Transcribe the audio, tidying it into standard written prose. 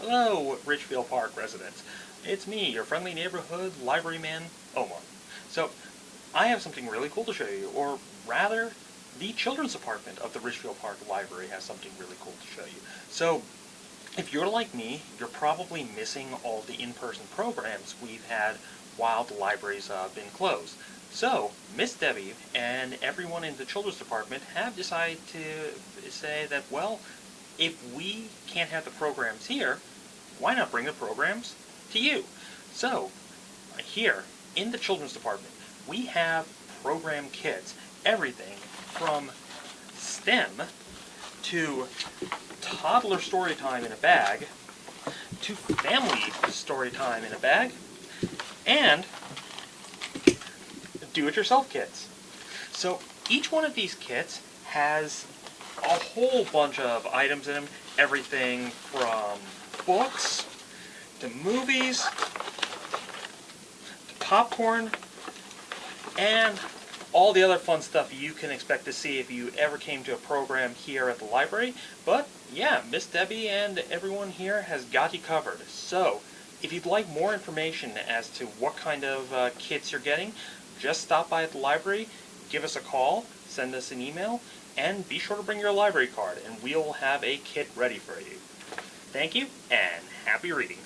Hello, Ridgefield Park residents. It's me, your friendly neighborhood libraryman, Omar. So, I have something really cool to show you, or rather, the children's department of the Ridgefield Park Library has something really cool to show you. So, if you're like me, you're probably missing all the in-person programs we've had while the library's been closed. So, Miss Debbie and everyone in the children's department have decided to say that, well, if we can't have the programs here, why not bring the programs to you? So, here in the children's department, we have program kits, everything from STEM to toddler story time in a bag to family story time in a bag and do-it-yourself kits. So each one of these kits has a whole bunch of items in them, everything from books to movies to popcorn and all the other fun stuff you can expect to see if you ever came to a program here at the library. But yeah, Miss Debbie and everyone here has got you covered. So if you'd like more information as to what kind of kits you're getting, just stop by at the library, give us a call, send us an email, and be sure to bring your library card and we'll have a kit ready for you. Thank you and happy reading.